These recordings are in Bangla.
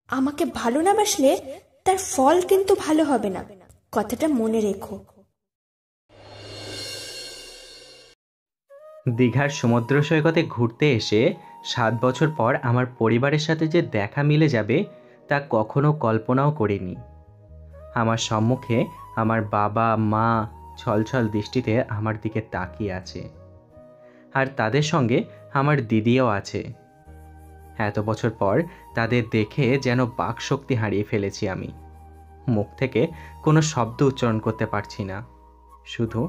আমাকে ভালো না বাসলে তার ফল কিন্তু ভালো হবে না, কথাটা মনে রেখো। দীঘার সমুদ্র সৈকতে ঘুরতে এসে 7 বছর পর আমার পরিবারের সাথে যে দেখা মিলে যাবে তা কখনো কল্পনাও করিনি। আমার সম্মুখে আমার বাবা মা ছলছল দৃষ্টিতে আমার দিকে তাকিয়ে আছে, আর তাদের সঙ্গে আমার দিদিও আছে। এত বছর পর তাদের দেখে যেন বাকশক্তি হারিয়ে ফেলেছি আমি। মুখ থেকে কোনো শব্দ উচ্চারণ করতে পারছি না, শুধু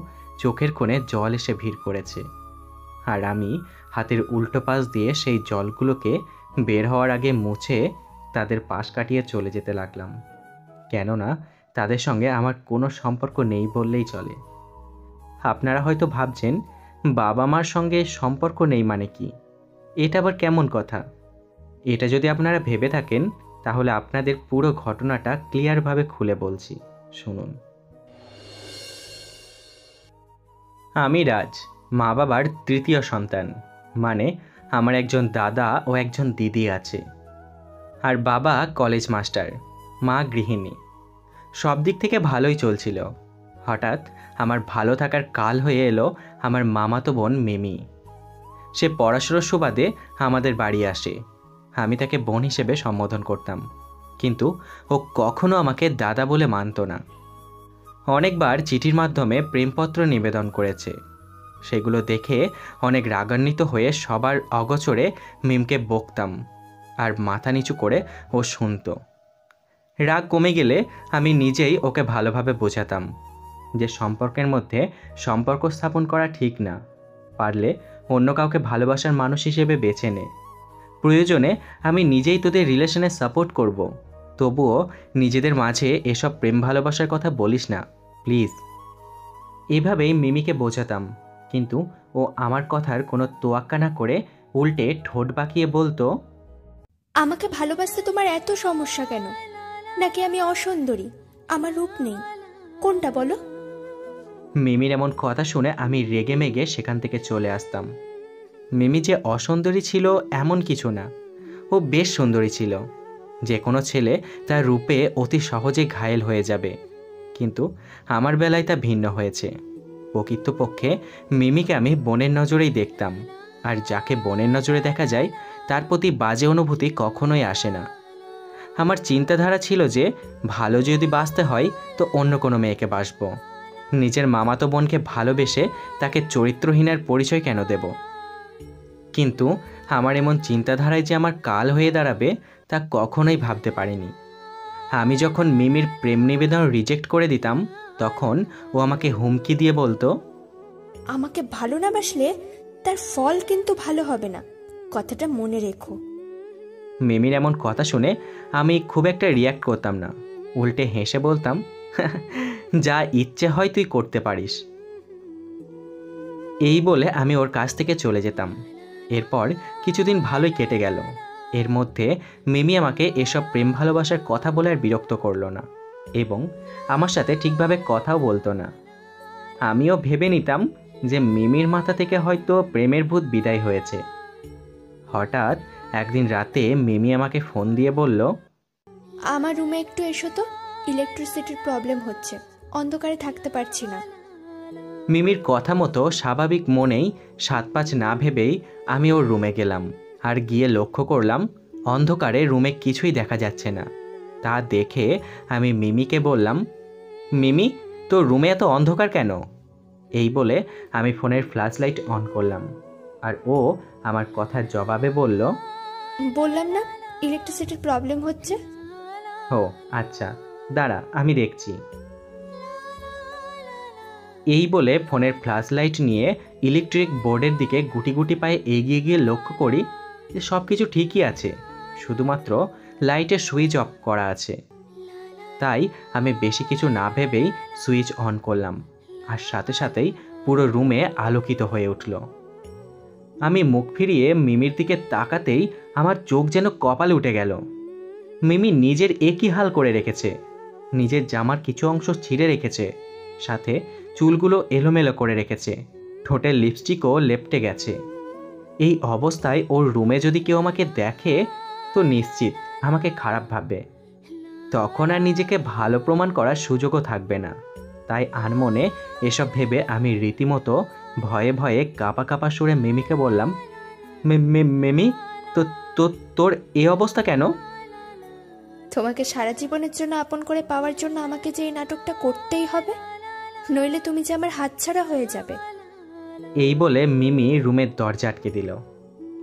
চোখের কোণে জল এসে ভিড় করেছে। আর আমি হাতের উল্টো পাশ দিয়ে সেই জলগুলোকে বের হওয়ার আগে মুছে তাদের পাশ কাটিয়ে চলে যেতে লাগলাম, কেননা তাদের সঙ্গে আমার কোনো সম্পর্ক নেই বললেই চলে। আপনারা হয়তো ভাবছেন বাবা মার সঙ্গে সম্পর্ক নেই মানে কি, এটা আবার কেমন কথা? এটা যদি আপনারা ভেবে থাকেন তাহলে আপনাদের পুরো ঘটনাটা ক্লিয়ারভাবে খুলে বলছি, শুনুন। আমি রাজ, মা বাবার তৃতীয় সন্তান। মানে আমার একজন দাদা ও একজন দিদি আছে। আর বাবা কলেজ মাস্টার, মা গৃহিণী। সব দিক থেকে ভালোই চলছিল। হঠাৎ আমার ভালো থাকার কাল হয়ে এলো আমার মামাতো বোন মিমি। সে পড়াশোনার সুবাদে আমাদের বাড়ি আসে। আমি তাকে বোন হিসেবে সম্বোধন করতাম, কিন্তু ও কখনো আমাকে দাদা বলে মানত না। অনেকবার চিঠির মাধ্যমে প্রেমপত্র নিবেদন করেছে। সেগুলো দেখে অনেক রাগান্বিত হয়ে সবার অগোচরে মিমকে বকতাম, আর মাথা নিচু করে ও শুনত। রাগ কমে গেলে আমি নিজেই ওকে ভালোভাবে বোঝাতাম যে সম্পর্কের মধ্যে সম্পর্ক স্থাপন করা ঠিক না, পারলে অন্য কাউকে ভালোবাসার মানুষ হিসেবে বেছে নে। প্রয়োজনে আমি নিজেই তোদের রিলেশনে সাপোর্ট করব, তবুও নিজেদের মাঝে এসব প্রেম ভালোবাসার কথা বলিস না প্লিজ। এভাবেই মিমিকে বোঝাতাম, কিন্তু ও আমার কথার কোনো তোয়াক্কা না করে উল্টে ঠোঁট বাঁকিয়ে বলতো, আমাকে ভালোবাসতে তোমার এত সমস্যা কেন? নাকি আমি অসুন্দরী, আমার রূপ নেই, কোনটা বলো? মিমির এমন কথা শুনে আমি রেগে মেগে সেখান থেকে চলে আসতাম। মিমি যে অসুন্দরী ছিল এমন কিছু না, ও বেশ সুন্দরী ছিল। যে কোনো ছেলে তার রূপে অতি সহজেই ঘায়েল হয়ে যাবে, কিন্তু আমার বেলায় তা ভিন্ন হয়েছে। প্রকৃতপক্ষে মিমিকে আমি বোনের নজরেই দেখতাম, আর যাকে বোনের নজরে দেখা যায় তার প্রতি বাজে অনুভূতি কখনোই আসে না। আমার চিন্তাধারা ছিল যে ভালো যদি বাঁচতে হয় তো অন্য কোনো মেয়েকে বাসবো, নিজের মামাতো বোনকে ভালোবেসে তাকে চরিত্রহীনার পরিচয় কেন দেব? কিন্তু আমার এমন চিন্তাধারায় যে আমার কাল হয়ে দাঁড়াবে তা কখনোই ভাবতে পারিনি। আমি যখন মিমির প্রেম নিবেদন রিজেক্ট করে দিতাম তখন ও আমাকে হুমকি দিয়ে বলতো, আমাকে ভালো না বাসলে তার ফল কিন্তু ভালো হবে না, কথাটা মনে রেখো। মিমির এমন কথা শুনে আমি খুব একটা রিয়্যাক্ট করতাম না, উল্টে হেসে বলতাম, যা ইচ্ছে হয় তুই করতে পারিস। এই বলে আমি ওর কাছ থেকে চলে যেতাম। এরপর কিছুদিন ভালোই কেটে গেল। এর মধ্যে মিমি আমাকে এসব প্রেম ভালোবাসার কথা বলে আর বিরক্ত করলো না, এবং আমার সাথে ঠিকভাবে কথাও বলতো না। আমিও ভেবে নিতাম যে মিমির মাথা থেকে হয়তো প্রেমের ভূত বিদায় হয়েছে। হঠাৎ একদিন রাতে মিমি আমাকে ফোন দিয়ে বলল, আমার রুমে একটু এসো তো, ইলেকট্রিসিটির প্রবলেম হচ্ছে, অন্ধকারে থাকতে পারছি না। মিমির কথা মতো স্বাভাবিক মনেই 7-5 না ভেবেই আমি ওর রুমে গেলাম, আর গিয়ে লক্ষ্য করলাম অন্ধকারে রুমে কিছুই দেখা যাচ্ছে না। তা দেখে আমি মিমিকে বললাম, মিমি, তোর রুমে এত অন্ধকার কেন? এই বলে আমি ফোনের ফ্ল্যাশ লাইট অন করলাম, আর ও আমার কথার জবাবে বলল, বললাম না ইলেকট্রিসিটির প্রবলেম হচ্ছে। ও আচ্ছা, দাঁড়া আমি দেখছি। এই বলে ফোনের ফ্ল্যাশ লাইট নিয়ে ইলেকট্রিক বোর্ডের দিকে গুটি গুটি পায়ে এগিয়ে গিয়ে লক্ষ্য করি যে সব কিছু ঠিকই আছে, শুধুমাত্র লাইটের সুইচ অফ করা আছে। তাই আমি বেশি কিছু না ভেবেই সুইচ অন করলাম, আর সাথে সাথেই পুরো রুমে আলোকিত হয়ে উঠল। আমি মুখ ফিরিয়ে মিমির দিকে তাকাতেই আমার চোখ যেন কপালে উঠে গেল। মিমি নিজের একই হাল করে রেখেছে, নিজের জামার কিছু অংশ ছিঁড়ে রেখেছে, সাথে চুলগুলো এলোমেলো করে রেখেছে, ঠোঁটের লিপস্টিকও লেপ্টে গেছে। এই অবস্থায় ওর রুমে যদি কেউ আমাকে দেখে তো নিশ্চিত আমাকে খারাপ ভাববে। তখন আর নিজেকে ভালো প্রমাণ করার সুযোগও থাকবে না। তাই আনমনে এসব ভেবে আমি রীতিমতো ভয়ে ভয়ে কাঁপা কাঁপা সুরে মিমিকে বললাম, মিমি, তো তো তোর এই অবস্থা কেন? তোমাকে সারা জীবনের জন্য আপন করে পাওয়ার জন্য আমাকে যে এই নাটকটা করতেই হবে, নইলে তুমি যে আমার হাতছাড়া হয়ে যাবে। এই বলে মিমি রুমের দরজা আটকে দিল।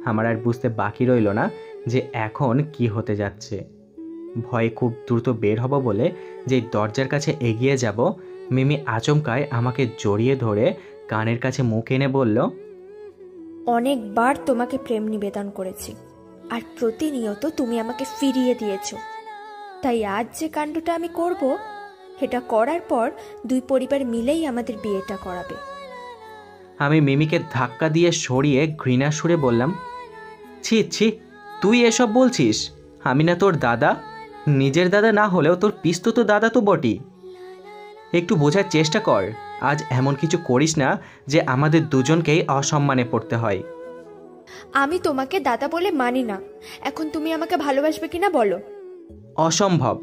আমার আর বুঝতে বাকি রইল না যে এখন কি হতে যাচ্ছে। ভয়ে খুব দ্রুত বের হব বলে যে দরজার কাছে এগিয়ে যাব, মিমি আচমকায় আমাকে জড়িয়ে ধরে কানের কাছে মুখ এনে বলল, অনেকবার তোমাকে প্রেম নিবেদন করেছি, আর প্রতিনিয়ত তুমি আমাকে ফিরিয়ে দিয়েছো। তাই আজ যে কাণ্ডটা আমি করব, এটা করার পর দুই পরিবার মিলেই আমাদের বিয়েটা করাবে। আমি মিমিকে ধাক্কা দিয়ে সরিয়ে ঘৃণা সুরে বললাম, ছি ছি, তুই এসব বলছিস? আমি না তোর দাদা? নিজের দাদা না হলেও তোর পিস্তত দাদা তো বটি। একটু বোঝার চেষ্টা কর। আজ এমন কিছু করিস না যে আমাদের দুজনকেই অসম্মানে পড়তে হয়। আমি তোমাকে দাদা বলে মানি না। এখন তুমি আমাকে ভালোবাসবে কিনা বলো। অসম্ভব।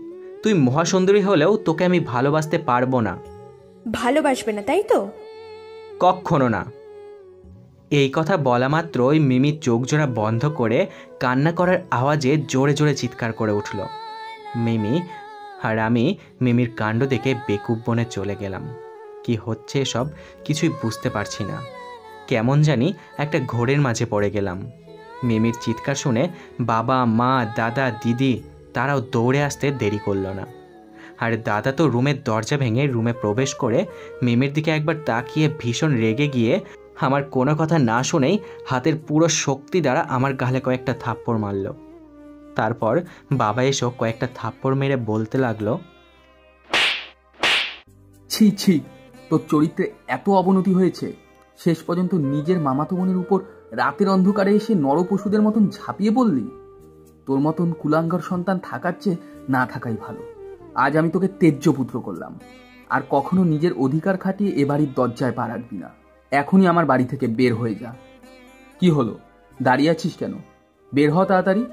তুই মহাসুন্দরী হলেও তোকে আমি ভালোবাসতে পারবো না। ভালোবাসবে না তাই তো? কখনো না। এই কথা বলা মাত্রই মিমি চোখ জোড়া বন্ধ করে কান্না করার আওয়াজে জোরে জোরে চিৎকার করে উঠল। মিমি আর আমি মিমির কাণ্ড দেখে বেকুব বনে চলে গেলাম। কি হচ্ছে এসব কিছুই বুঝতে পারছি না। কেমন জানি একটা ঘোরের মাঝে পড়ে গেলাম। মিমির চিৎকার শুনে বাবা, মা, দাদা, দিদি তারাও দৌড়ে আসতে দেরি করল না। আর দাদা তো রুমের দরজা ভেঙে রুমে প্রবেশ করে মিমির দিকে একবার তাকিয়ে ভীষণ রেগে গিয়ে আমার কোনো কথা না শুনেই হাতের পুরো শক্তি দ্বারা আমার গালে কয়েকটা থাপ্পড় মারল। তারপর বাবা এসো কয়েকটা থাপ্পড় মেরে বলতে লাগলো, ছি ছি, তোর চরিত্রে এত অবনতি হয়েছে, শেষ পর্যন্ত নিজের মামাতো বোনের উপর রাতের অন্ধকারে এসে নরপশুদের মতন ঝাঁপিয়ে পড়লি। তোর মতন কুলাঙ্গার সন্তান থাকার চেয়ে না থাকাই ভালো। আজ আমি তোকে তেজ্য পুত্র করলাম, আর কখনো নিজের অধিকার খাটিয়ে এ বাড়ির দরজায় পা রাখবি না। এখনই আমার বাড়ি থেকে বের হয়ে যা। কি হলো, দাঁড়িয়ে আছিস কেন? বের হ তাড়াতাড়ি।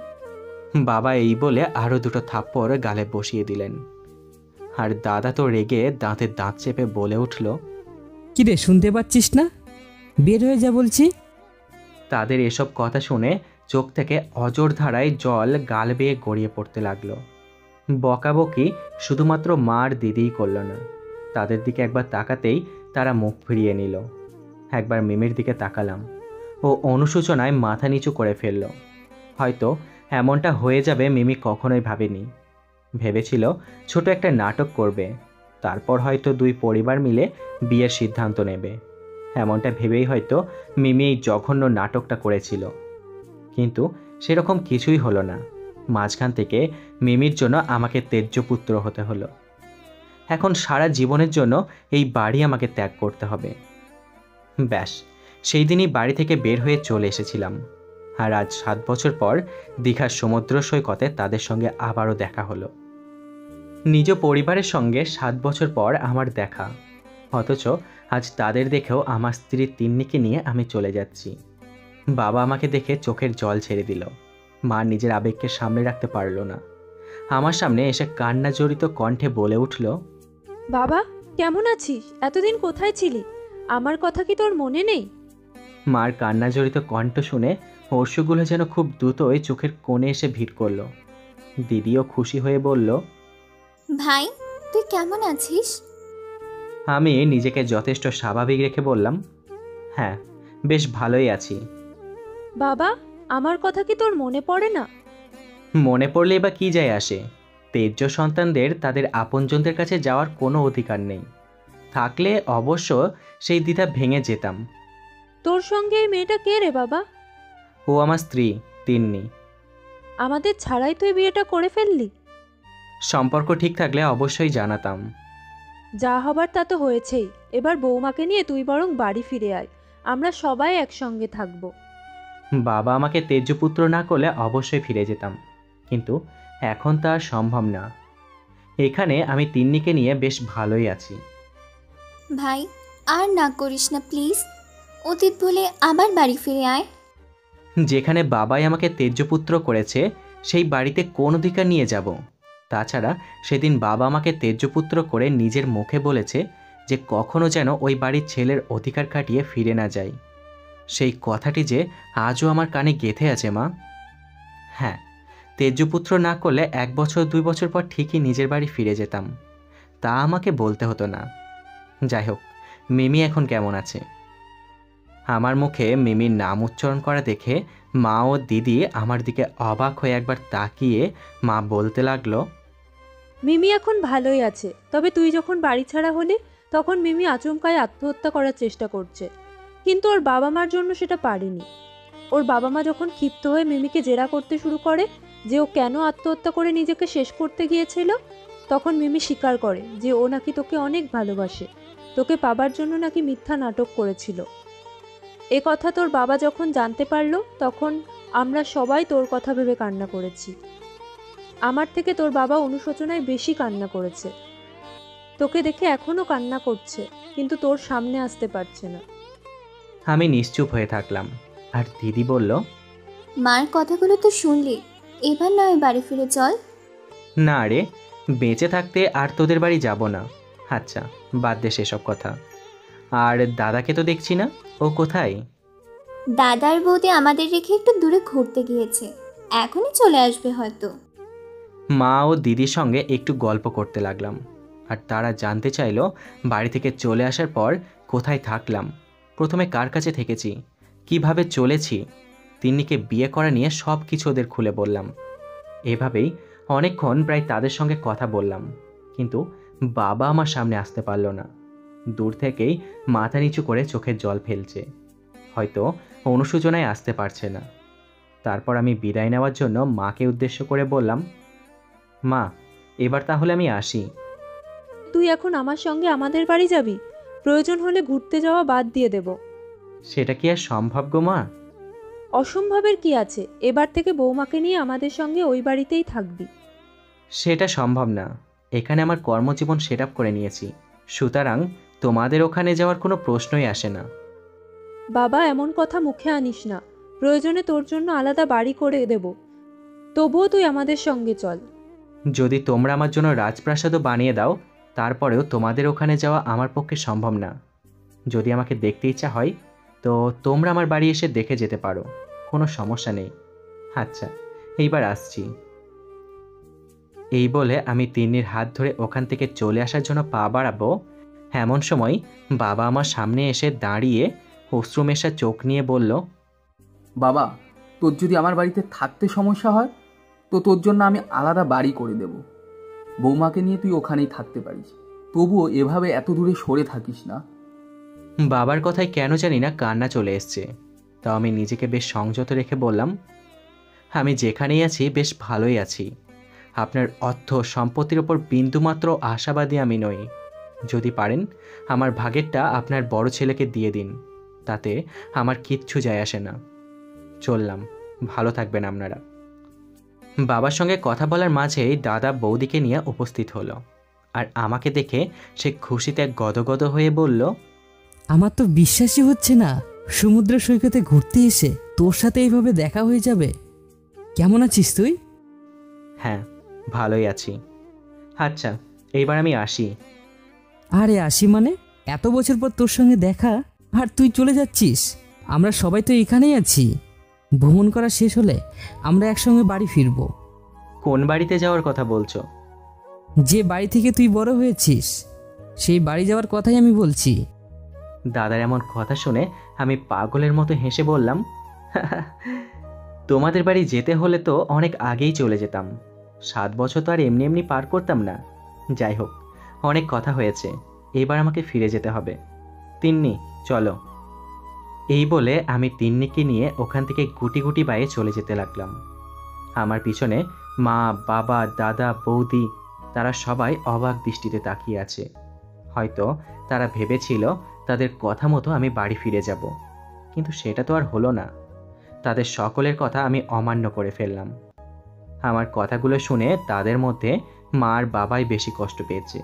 বাবা এই বলে আরও দুটো থাপ্পড় গালে বসিয়ে দিলেন। আর দাদা তো রেগে দাঁতে দাঁত চেপে বলে উঠল, কিরে শুনতে পাচ্ছিস না? বের হয়ে যা বলছি। তাদের এসব কথা শুনে চোখ থেকে অজর ধারায় জল গাল বেয়ে গড়িয়ে পড়তে লাগলো। বকাবকি শুধুমাত্র মা আর দিদিই করল না, তাদের দিকে একবার তাকাতেই তারা মুখ ফিরিয়ে নিল। একবার মিমির দিকে তাকালাম, ও অনুশোচনায় মাথা নিচু করে ফেলল। হয়তো এমনটা হয়ে যাবে মিমি কখনোই ভাবেনি। ভেবেছিল ছোট একটা নাটক করবে, তারপর হয়তো দুই পরিবার মিলে বিয়ের সিদ্ধান্ত নেবে। এমনটা ভেবেই হয়তো মিমি এই জঘন্য নাটকটা করেছিল। কিন্তু সেরকম কিছুই হলো না। মাঝখান থেকে মিমির জন্য আমাকে তেজ্যপুত্র হতে হলো। এখন সারা জীবনের জন্য এই বাড়ি আমাকে ত্যাগ করতে হবে। ব্যাস, সেই দিনই বাড়ি থেকে বের হয়ে চলে এসেছিলাম। আর আজ 7 বছর পর দীঘার সমুদ্র সৈকতে তাদের সঙ্গে আবারও দেখা হলো। নিজ পরিবারের সঙ্গে 7 বছর পর আমার দেখা, অথচ আজ তাদের দেখেও আমার স্ত্রী তিন্নিকে নিয়ে আমি চলে যাচ্ছি। বাবা আমাকে দেখে চোখের জল ছেড়ে দিল। মা নিজের আবেগকে সামনে রাখতে পারল না, আমার সামনে এসে কান্না জড়িত কণ্ঠে বলে উঠল, বাবা কেমন আছিস? এতদিন কোথায় ছিলি? আমার কথা কি তোর মনে নেই? মার কান্না জড়িত কণ্ঠ শুনে অশ্রুগুলো যেন খুব দ্রুতই চোখের কোণে এসে ভিড় করল। দিদিও খুশি হয়ে বলল, ভাই তুই কেমন আছিস? আমি নিজেকে যথেষ্ট স্বাভাবিক রেখে বললাম, হ্যাঁ বেশ ভালোই আছি। বাবা আমার কথা কি তোর মনে পড়ে না? মনে পড়লে বা কি যায় আসে? তেজ্য সন্তানদের তাদের আপনজনদের কাছে যাওয়ার কোনো অধিকার নেই। থাকলে অবশ্য সেই দ্বিধা ভেঙে যেতাম। তোর সঙ্গে এই মেয়েটা কে রে বাবা? ও আমার স্ত্রী তিন্নি। আমাদের ছাড়াই তুই বিয়েটা করে ফেললি? সম্পর্ক ঠিক থাকলে অবশ্যই জানাতাম। যা হবার তা তো হয়েছেই। এবার বৌমাকে নিয়ে তুই বরং বাড়ি ফিরে আয়, আমরা সবাই একসঙ্গে থাকবো। বাবা আমাকে তেজ্যপুত্র না করলে অবশ্যই ফিরে যেতাম, কিন্তু এখন তা আর সম্ভব না। এখানে আমি তিন্নিকে নিয়ে বেশ ভালোই আছি। ভাই আর না করিস না প্লিজ, অতীত ভুলে আবার বাড়ি ফিরে আয়। যেখানে বাবাই আমাকে তেজ্যপুত্র করেছে সেই বাড়িতে কোন অধিকার নিয়ে যাব? তাছাড়া সেদিন বাবা আমাকে তেজ্যপুত্র করে নিজের মুখে বলেছে যে কখনো যেন ওই বাড়ির ছেলের অধিকার কাটিয়ে ফিরে না যায়। সেই কথাটি যে আজও আমার কানে গেঁথে আছে মা। হ্যাঁ, তেজ্যপুত্র না করলে 1 বছর 2 বছর পর ঠিকই নিজের বাড়ি ফিরে যেতাম, তা আমাকে বলতে হতো না। যাই হোক, মিমি এখন কেমন আছে? আমার মুখে মিমির নাম উচ্চারণ করা দেখে মা ও দিদি আমার দিকে অবাক হয়ে একবার তাকিয়ে মা বলতে লাগলো, মিমি এখন ভালোই আছে, তবে তুই যখন বাড়ি ছাড়া হলি তখন মিমি আচমকায় আত্মহত্যা করার চেষ্টা করছে, কিন্তু ওর বাবা মার জন্য সেটা পারেনি। ওর বাবা মা যখন ক্ষিপ্ত হয়ে মিমিকে জেরা করতে শুরু করে যে ও কেন আত্মহত্যা করে নিজেকে শেষ করতে গিয়েছিল, তখন মিমি স্বীকার করে যে ও নাকি তোকে অনেক ভালোবাসে, তোকে পাবার জন্য নাকি মিথ্যা নাটক করেছিল। এ কথা তোর বাবা যখন জানতে পারলো তখন আমরা সবাই তোর কথা ভেবে কান্না করেছি। আমার থেকে তোর বাবা অনুশোচনায় বেশি কান্না করেছে। তোকে দেখে এখনো কান্না করছে, কিন্তু তোর সামনে আসতে পারছে না। আমি নিশ্চুপ হয়ে থাকলাম। আর দিদি বলল, মার কথাগুলো তো শুনলি, এবার নয় বাড়ি ফিরে চল। না রে, বেঁচে থাকতে আর তোদের বাড়ি যাব না। আচ্ছা, বাদ দে সেসব কথা। আর দাদাকে তো দেখছি না, ও কোথায়? দাদার বৌদি আমাদের রেখে একটু দূরে ঘুরতে গিয়েছে, এখনই চলে আসবে হয়তো। মা ও দিদির সঙ্গে একটু গল্প করতে লাগলাম, আর তারা জানতে চাইলো বাড়ি থেকে চলে আসার পর কোথায় থাকলাম, প্রথমে কার কাছে থেকেছি, কিভাবে চলেছি, তিন্নিকে বিয়ে করা নিয়ে সব কিছু ওদের খুলে বললাম। এভাবেই অনেকক্ষণ প্রায় তাদের সঙ্গে কথা বললাম, কিন্তু বাবা আমার সামনে আসতে পারল না। দূর থেকেই মাথা নিচু করে চোখের জল ফেলছে, হয়তো অনুশোচনায় আসতে পারছে না। তারপর আমি বিদায় নেওয়ার জন্য মাকে উদ্দেশ্য করে বললাম, মা, এবার তাহলে আমি আসি। তুই এখন আমার সঙ্গে আমাদের বাড়ি যাবি? প্রয়োজন হলে ঘুরতে যাওয়া বাদ দিয়ে দেব। সেটা কি আর সম্ভব গো মা? অসম্ভবের কি আছে, এবার থেকে বৌমাকে নিয়ে আমাদের সঙ্গে ওই বাড়িতেই থাকবি। সেটা সম্ভব না, এখানে আমার কর্মজীবন সেট আপ করে নিয়েছি, সুতরাং তোমাদের ওখানে যাওয়ার কোনো প্রশ্নই আসে না। বাবা, এমন কথা মুখে আনিস না। প্রয়োজনে তোর জন্য আলাদা বাড়ি করে দেব, তবুও তুই আমাদের সঙ্গে চল। যদি তোমরা আমার জন্য রাজপ্রাসাদও বানিয়ে দাও, তারপরেও তোমাদের ওখানে যাওয়া আমার পক্ষে সম্ভব না। যদি আমাকে দেখতে ইচ্ছা হয় তো তোমরা আমার বাড়ি এসে দেখে যেতে পারো, কোনো সমস্যা নেই। আচ্ছা, এইবার আসছি। এই বলে আমি তিন্নির হাত ধরে ওখান থেকে চলে আসার জন্য পা বাড়াবো, এমন সময় বাবা আমার সামনে এসে দাঁড়িয়ে অশ্রুমেশা চোখ নিয়ে বলল, বাবা, তোর যদি আমার বাড়িতে থাকতে সমস্যা হয় তো তোর জন্য আমি আলাদা বাড়ি করে দেব। বৌমাকে নিয়ে তুই ওখানেই থাকতে পারিস, তবুও এভাবে এত দূরে সরে থাকিস না। বাবার কথায় কেন জানি না কান্না চলে এসছে, তাও আমি নিজেকে বেশ সংযত রেখে বললাম, আমি যেখানেই আছি বেশ ভালোই আছি। আপনার অর্থ সম্পত্তির ওপর বিন্দুমাত্র আশাবাদী আমি নই। যদি পারেন আমার ভাগেরটা আপনার বড় ছেলেকে দিয়ে দিন, তাতে আমার কিচ্ছু যায় আসে না। চললাম, ভালো থাকবেন আপনারা। বাবার সঙ্গে কথা বলার মাঝেই দাদা বৌদিকে নিয়ে উপস্থিত হলো, আর আমাকে দেখে সে খুশিতে গদগদ হয়ে বলল, আমার তো বিশ্বাসই হচ্ছে না, সমুদ্র সৈকতে ঘুরতে এসে তোর সাথে এইভাবে দেখা হয়ে যাবে। কেমন আছিস তুই? হ্যাঁ, ভালোই আছি। আচ্ছা, এইবার আমি আসি। আরে আসি মানে? এত বছর পর তোর সঙ্গে দেখা, আর তুই চলে যাচ্ছিস? আমরা সবাই তো এখানেই আছি। ভ্রমণ করা শেষ হলে আমরা একসঙ্গে বাড়ি ফিরবো। কোন বাড়িতে যাওয়ার কথা বলছো? যে বাড়ি থেকে তুই বড় হয়েছিস, সেই বাড়ি যাওয়ার কথাই আমি বলছি। দাদার এমন কথা শুনে আমি পাগলের মতো হেসে বললাম, তোমাদের বাড়ি যেতে হলে তো অনেক আগেই চলে যেতাম। 7 বছর তো আর এমনি এমনি পার করতাম না। যাই হোক, অনেক কথা হয়েছে, এবার আমাকে ফিরে যেতে হবে। তিন্নি, চলো। এই বলে আমি তিন্নিকে নিয়ে ওখান থেকে গুটি গুটি পায়ে চলে যেতে লাগলাম। আমার পিছনে মা, বাবা, দাদা, বৌদি, তারা সবাই অবাক দৃষ্টিতে তাকিয়ে আছে। হয়তো তারা ভেবেছিল তাদের কথা মতো আমি বাড়ি ফিরে যাব, কিন্তু সেটা তো আর হলো না। তাদের সকলের কথা আমি অমান্য করে ফেললাম। আমার কথাগুলো শুনে তাদের মধ্যে মার বাবাই বেশি কষ্ট পেয়েছে।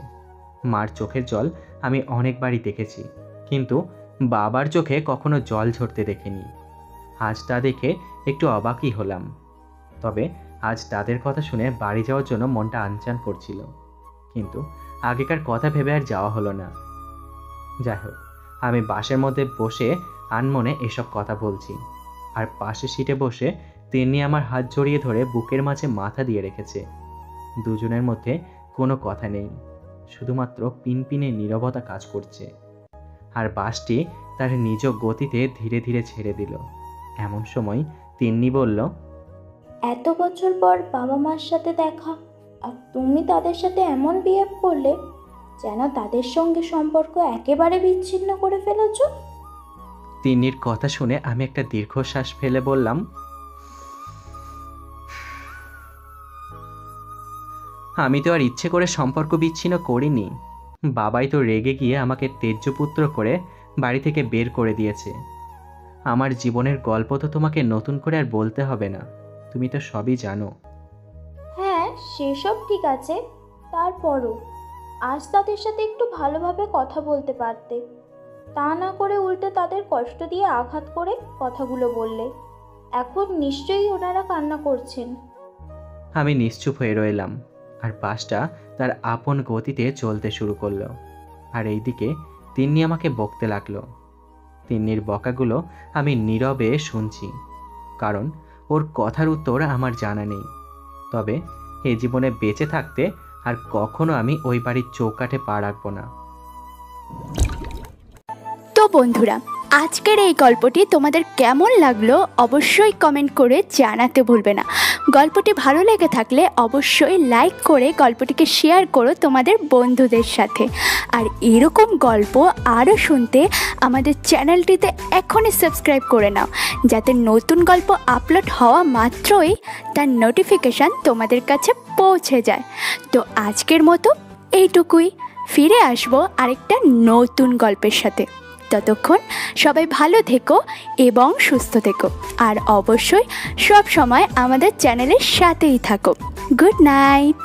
মার চোখের জল আমি অনেকবারই দেখেছি, কিন্তু বাবার চোখে কখনো জল ঝরতে দেখিনি। আজ তা দেখে একটু অবাকই হলাম। তবে আজ তাদের কথা শুনে বাড়ি যাওয়ার জন্য মনটা আনচান করছিল, কিন্তু আগেকার কথা ভেবে আর যাওয়া হলো না। যাই হোক, আমি বাসের মধ্যে বসে আনমনে এসব কথা বলছি, আর পাশে সিটে বসে তিনি আমার হাত জড়িয়ে ধরে বুকের মাঝে মাথা দিয়ে রেখেছে। দুজনের মধ্যে কোনো কথা নেই, শুধুমাত্র পিনপিনে নীরবতা কাজ করছে। আর বাসটি তার নিজ গতিতে ধীরে ধীরে ছেড়ে দিল। এমন সময় তিন্নি বলল, এত বছর পর বাবা মার সাথে দেখা, আর তুমি তাদের সাথে এমন বিহেভ করলে যেন তাদের সঙ্গে সম্পর্ক একেবারে বিচ্ছিন্ন করে ফেলেছ। তিন্নির কথা শুনে আমি একটা দীর্ঘশ্বাস ফেলে বললাম, আমি তো আর ইচ্ছে করে সম্পর্ক বিচ্ছিন্ন করিনি। বাবাই তো রেগে গিয়ে আমাকে তেজ্যপুত্র করে বাড়ি থেকে বের করে দিয়েছে। আমার জীবনের গল্প তো তোমাকে নতুন করে আর বলতে হবে না, তুমি তো সবই জানো। হ্যাঁ, সেসব ঠিক আছে, তারপরও আজ তাদের সাথে একটু ভালোভাবে কথা বলতে পারতে, তা না করে উল্টে তাদের কষ্ট দিয়ে আঘাত করে কথাগুলো বললে। এখন নিশ্চয়ই ওনারা কান্না করছেন। আমি নিশ্চুপ হয়ে রইলাম, আর বাসটা তার আপন গতিতে চলতে শুরু করলো। আর এইদিকে তিন্নি আমাকে বকতে লাগলো। তিন্নির বকাগুলো আমি নীরবে শুনছি, কারণ ওর কথার উত্তর আমার জানা নেই। তবে এ জীবনে বেঁচে থাকতে আর কখনো আমি ওই বাড়ির চৌকাঠে পা রাখবো না। তো বন্ধুরা, আজকের এই গল্পটি তোমাদের কেমন লাগলো অবশ্যই কমেন্ট করে জানাতে ভুলবে না। গল্পটি ভালো লেগে থাকলে অবশ্যই লাইক করে গল্পটিকে শেয়ার করো তোমাদের বন্ধুদের সাথে। আর এরকম গল্প আরও শুনতে আমাদের চ্যানেলটিতে এখনই সাবস্ক্রাইব করে নাও, যাতে নতুন গল্প আপলোড হওয়া মাত্রই তার নোটিফিকেশান তোমাদের কাছে পৌঁছে যায়। তো আজকের মতো এইটুকুই, ফিরে আসবো আরেকটা নতুন গল্পের সাথে। ততক্ষণ সবাই ভালো থেকো এবং সুস্থ থেকো, আর অবশ্যই সব সময় আমাদের চ্যানেলের সাথেই থাকো। Good night.